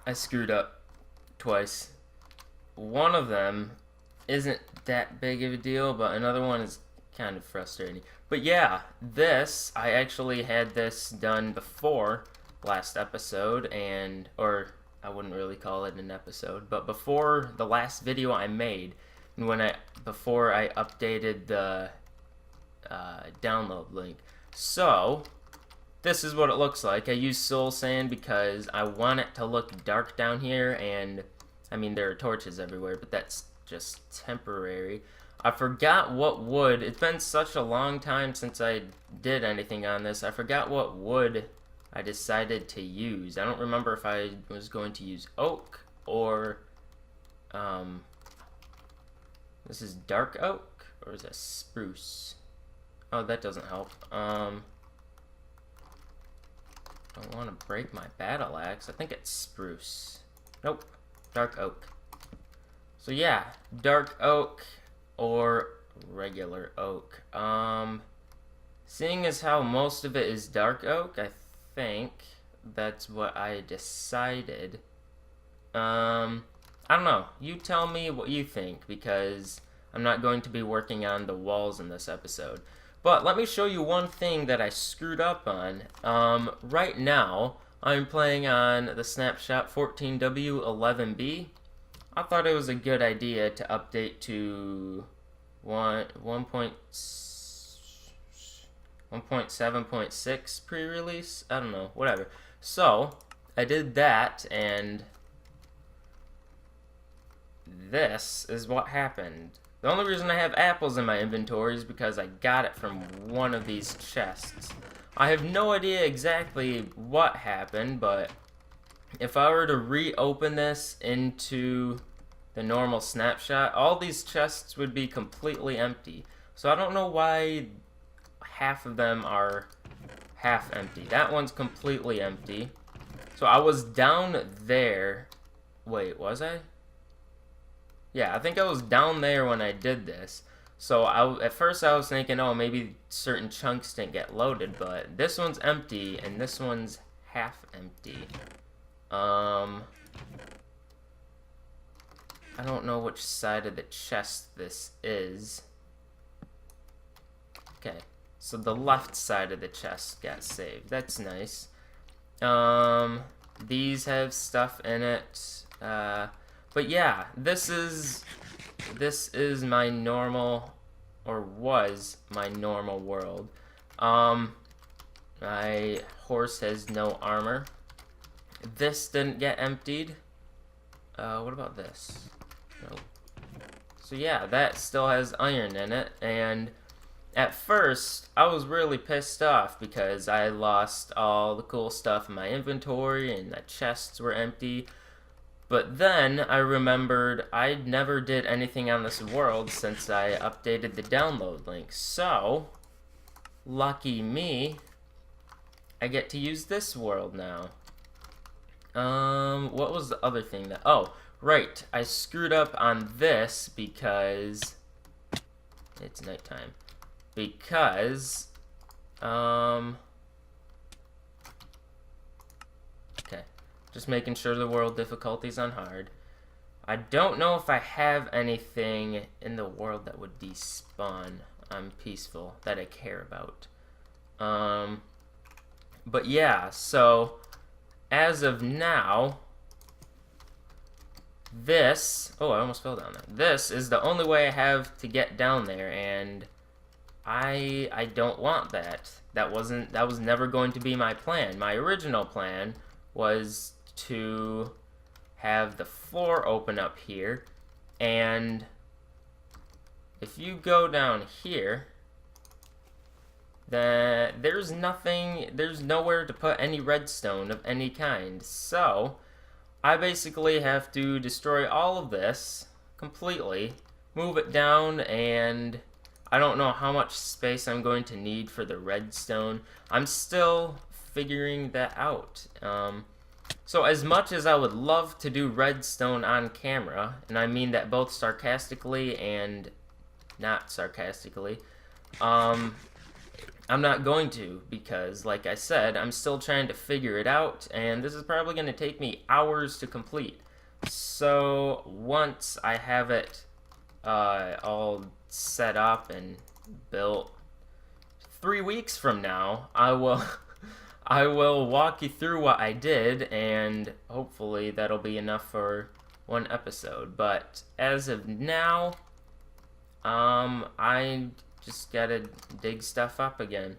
I screwed up twice. One of them isn't that big of a deal, but another one is kind of frustrating. But yeah, I actually had this done before last episode, or I wouldn't really call it an episode, but before the last video I made, and before I updated the download link. So this is what it looks like. I use soul sand because I want it to look dark down here, and I mean there are torches everywhere, but that's just temporary. I forgot what wood. It's been such a long time since I did anything on this. I forgot what wood I decided to use. I don't remember if I was going to use oak or this is dark oak, or is that spruce? Oh, that doesn't help. Don't want to break my battle axe. I think it's spruce. Nope, dark oak. So yeah, dark oak or regular oak. Seeing as how most of it is dark oak, I think that's what I decided. I don't know. You tell me what you think, because I'm not going to be working on the walls in this episode. But let me show you one thing that I screwed up on. Right now, I'm playing on the Snapshot 14W11B. I thought it was a good idea to update to 1.7.6 pre-release. I don't know, whatever. So I did that, and this is what happened. The only reason I have apples in my inventory is because I got it from one of these chests. I have no idea exactly what happened, but if I were to reopen this into the normal snapshot, all these chests would be completely empty. So I don't know why half of them are half empty. That one's completely empty. So I was down there. Wait, was I? Yeah, I think I was down there when I did this. So at first I was thinking, oh, maybe certain chunks didn't get loaded, but this one's empty and this one's half empty. I don't know which side of the chest this is. Okay, so the left side of the chest got saved. That's nice. These have stuff in it. But yeah, this is my normal, or was my normal world. My horse has no armor. This didn't get emptied. What about this? No. So yeah, that still has iron in it, and at first I was really pissed off because I lost all the cool stuff in my inventory and the chests were empty. But then I remembered I never did anything on this world since I updated the download link. So, lucky me, I get to use this world now. What was the other thing that... Oh, right. I screwed up on this because... It's nighttime. Because... Okay. Just making sure the world difficulty's on hard. I don't know if I have anything in the world that would despawn on peaceful that I care about. But yeah, so as of now, this... Oh, I almost fell down there. This is the only way I have to get down there, and I don't want that. That was never going to be my plan. My original plan was to have the floor open up here, and if you go down here, then there's nowhere to put any redstone of any kind. So I basically have to destroy all of this completely, move it down, and I don't know how much space I'm going to need for the redstone. I'm still figuring that out. So as much as I would love to do redstone on camera, and I mean that both sarcastically and not sarcastically, I'm not going to because, like I said, I'm still trying to figure it out, and this is probably going to take me hours to complete. So once I have it all set up and built, 3 weeks from now, I will I will walk you through what I did, and hopefully that'll be enough for one episode. But as of now, I just gotta dig stuff up again.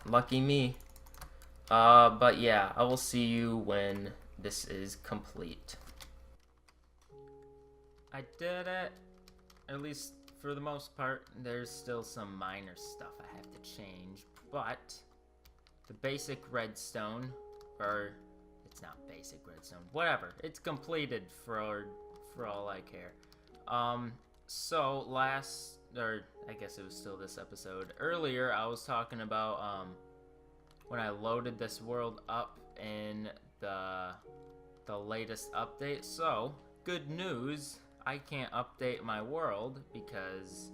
Lucky me. But yeah, I will see you when this is complete. I did it. At least for the most part. There's still some minor stuff I have to change, but the basic redstone, or it's not basic redstone, whatever. It's completed for all I care. So or I guess it was still this episode. Earlier, I was talking about when I loaded this world up in the latest update. So good news, I can't update my world because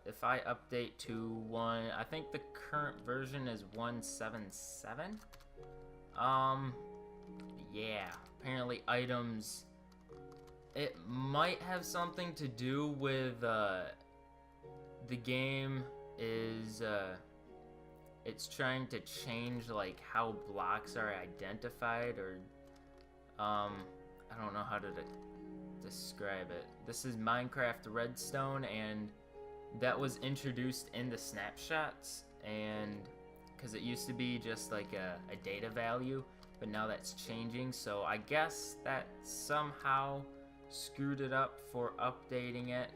if I update to I think the current version is 1.77. Yeah, apparently items. It might have something to do with the game is it's trying to change like how blocks are identified, or I don't know how to describe it. This is Minecraft Redstone, and that was introduced in the snapshots, and because it used to be just like a data value, but now that's changing, so I guess that somehow screwed it up for updating it.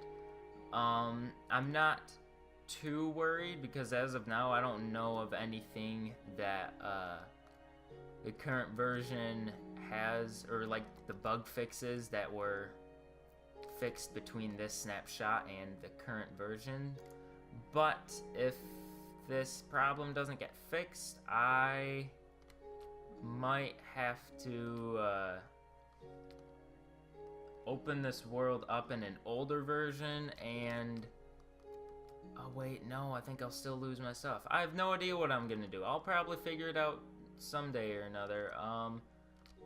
I'm not too worried because as of now I don't know of anything that the current version has, or like the bug fixes that were fixed between this snapshot and the current version. But if this problem doesn't get fixed, I might have to open this world up in an older version, and oh wait, no, I think I'll still lose my stuff. I have no idea what I'm gonna do. I'll probably figure it out someday or another.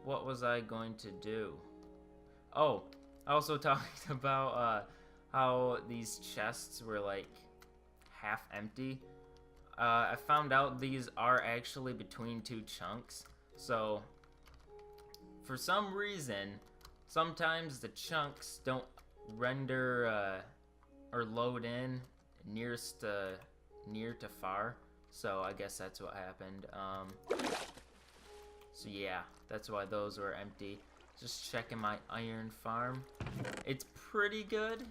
What was I going to do? Oh, I also talked about how these chests were like half empty. I found out these are actually between two chunks. So for some reason, sometimes the chunks don't render or load in near to far. So I guess that's what happened. So yeah, that's why those were empty. Just checking my iron farm. It's pretty good.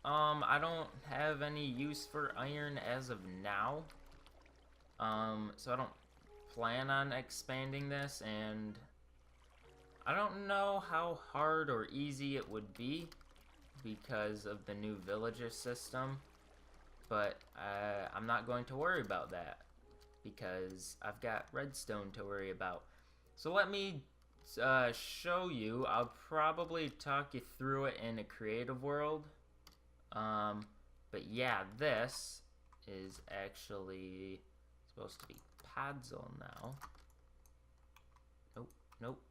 I don't have any use for iron as of now. So I don't plan on expanding this, and I don't know how hard or easy it would be because of the new villager system, but I'm not going to worry about that because I've got redstone to worry about. So let me show you. I'll probably talk you through it in a creative world. But yeah, this is actually supposed to be Podzol now. Nope.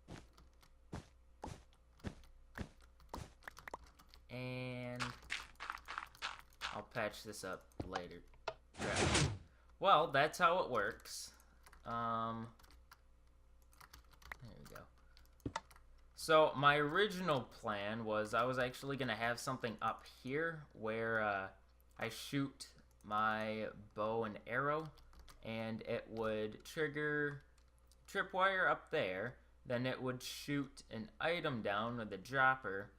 And I'll patch this up later. Right. Well, that's how it works. There we go. So my original plan was I was actually going to have something up here where I shoot my bow and arrow, and it would trigger tripwire up there. Then it would shoot an item down with a dropper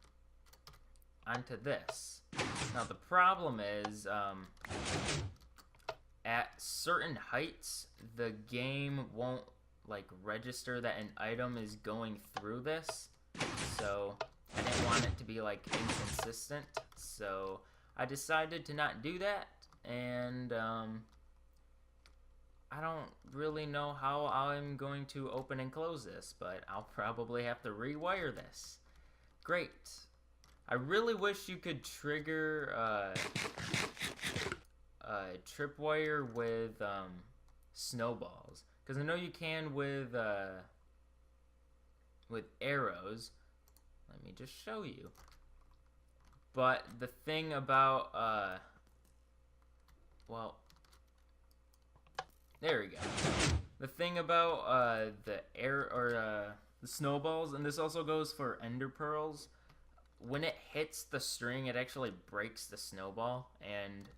onto this. Now the problem is, at certain heights, the game won't like register that an item is going through this. So I didn't want it to be like inconsistent. So I decided to not do that, and I don't really know how I'm going to open and close this, but I'll probably have to rewire this. Great. I really wish you could trigger tripwire with snowballs, because I know you can with arrows. Let me just show you. But the thing about well, there we go. The thing about the the snowballs, and this also goes for ender pearls, when it hits the string, it actually breaks the snowball, and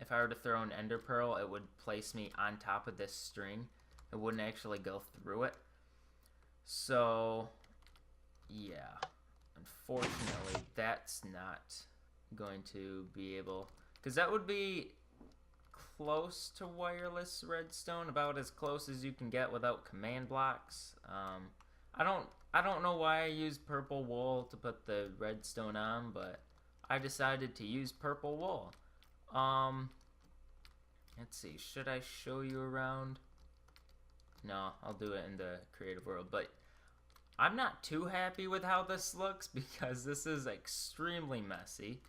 if I were to throw an ender pearl, it would place me on top of this string. It wouldn't actually go through it. So, yeah. Unfortunately, that's not going to be able... Because that would be close to wireless redstone, about as close as you can get without command blocks. I don't know why I used purple wool to put the redstone on, but I decided to use purple wool. Let's see, should I show you around? No, I'll do it in the creative world, but I'm not too happy with how this looks because this is extremely messy.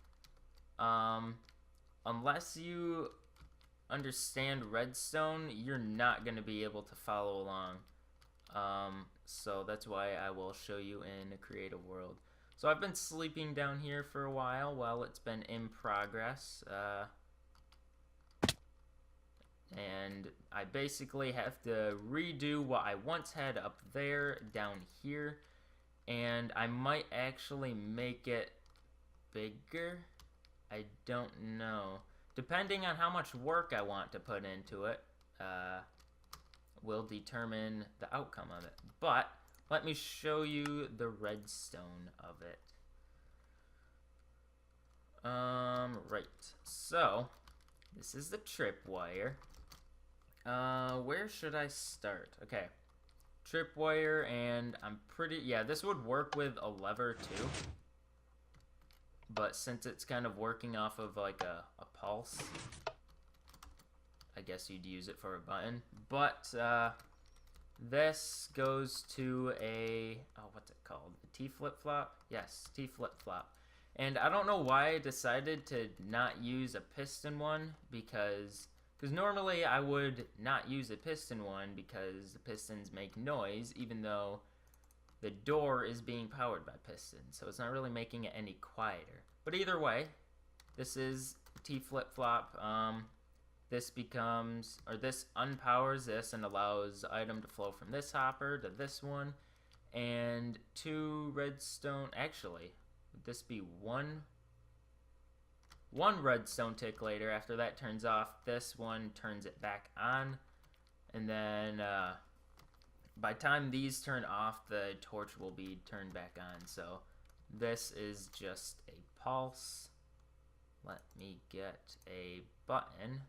Unless you understand redstone, you're not going to be able to follow along. So that's why I will show you in a creative world. So I've been sleeping down here for a while it's been in progress. And I basically have to redo what I once had up there down here. And I might actually make it bigger. I don't know. Depending on how much work I want to put into it, will determine the outcome of it. But let me show you the redstone of it. Right. So this is the tripwire. Where should I start? Okay. Tripwire, and I'm pretty... Yeah, this would work with a lever too. But since it's kind of working off of like a pulse, I guess you'd use it for a button. But this goes to a... Oh, what's it called? A T flip-flop? Yes, T flip-flop. And I don't know why I decided to not use a piston one, because normally I would not use a piston one because the pistons make noise, even though the door is being powered by pistons, so it's not really making it any quieter. But either way, this is T flip-flop. This becomes, or this unpowers this and allows the item to flow from this hopper to this one, and 2 redstone, actually, would this be one redstone tick later? After that turns off, this one turns it back on, and then by the time these turn off, the torch will be turned back on. So this is just a pulse. Let me get a button.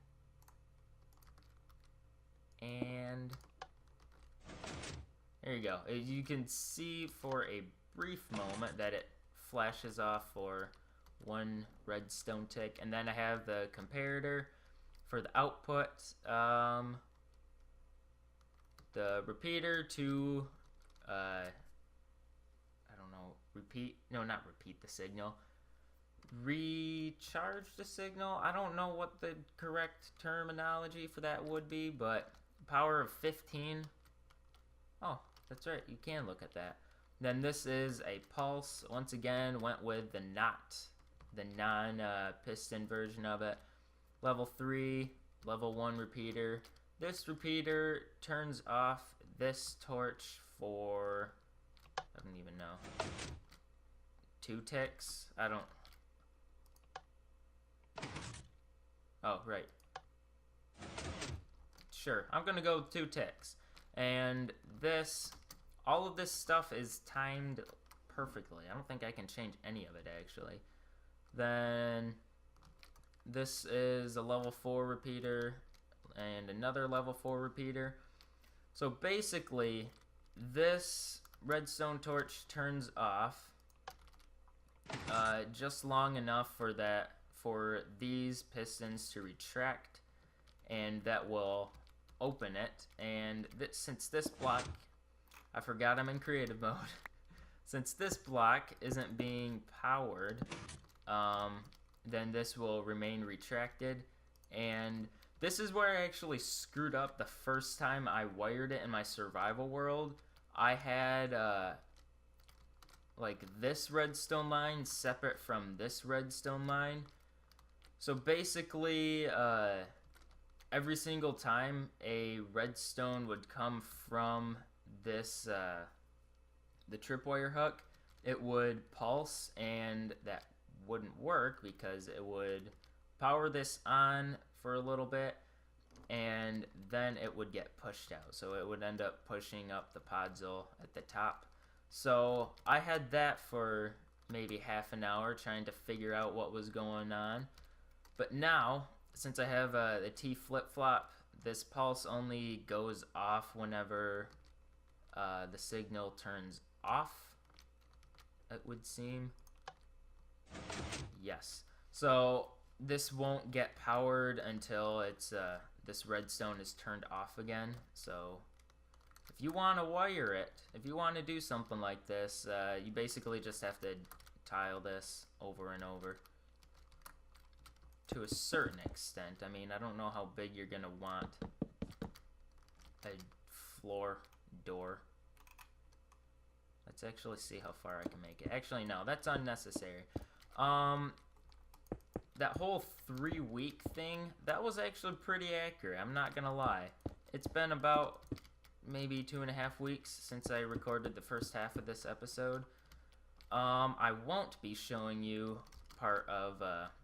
And there you go. As you can see for a brief moment that it flashes off for 1 redstone tick. And then I have the comparator for the output. The repeater to, I don't know, not repeat the signal. Recharge the signal? I don't know what the correct terminology for that would be, but power of 15. Oh, that's right, you can look at that. Then this is a pulse. Once again, went with the non-piston version of it. Level 3, level 1 repeater. This repeater turns off this torch for, I don't even know, 2 ticks? I don't... Oh, right. Sure, I'm gonna go with 2 ticks. And this, all of this stuff is timed perfectly. I don't think I can change any of it, actually. Then this is a level 4 repeater and another level 4 repeater. So basically, this redstone torch turns off just long enough for these pistons to retract, and that will open it. And since this block, I forgot I'm in creative mode. Since this block isn't being powered, then this will remain retracted, And this is where I actually screwed up the first time I wired it in my survival world. I had like this redstone line separate from this redstone line. So basically, every single time a redstone would come from this, the tripwire hook, it would pulse, and that wouldn't work because it would power this on for a little bit, and then it would get pushed out. So it would end up pushing up the podzol at the top. So I had that for maybe half an hour trying to figure out what was going on. But now, since I have the T flip-flop, this pulse only goes off whenever the signal turns off, it would seem. Yes. So this won't get powered until it's this redstone is turned off again. So if you want to wire it, if you want to do something like this, you basically just have to tile this over and over. To a certain extent. I mean, I don't know how big you're gonna want a floor door. Let's actually see how far I can make it. Actually, no, that's unnecessary. That whole 3-week thing, that was actually pretty accurate. I'm not gonna lie. It's been about maybe 2.5 weeks since I recorded the first half of this episode. I won't be showing you part of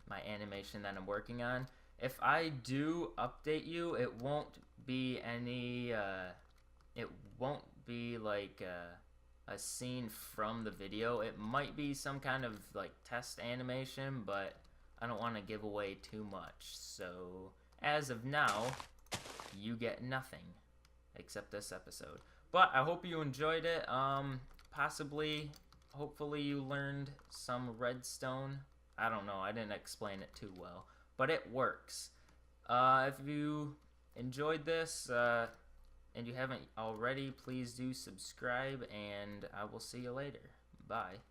my animation that I'm working on. If I do update you, it won't be any, it won't be like a scene from the video. It might be some kind of like test animation, but I don't want to give away too much. So as of now, you get nothing except this episode. But I hope you enjoyed it. Hopefully you learned some redstone. I don't know, I didn't explain it too well, but it works. If you enjoyed this, and you haven't already, please do subscribe, and I will see you later. Bye.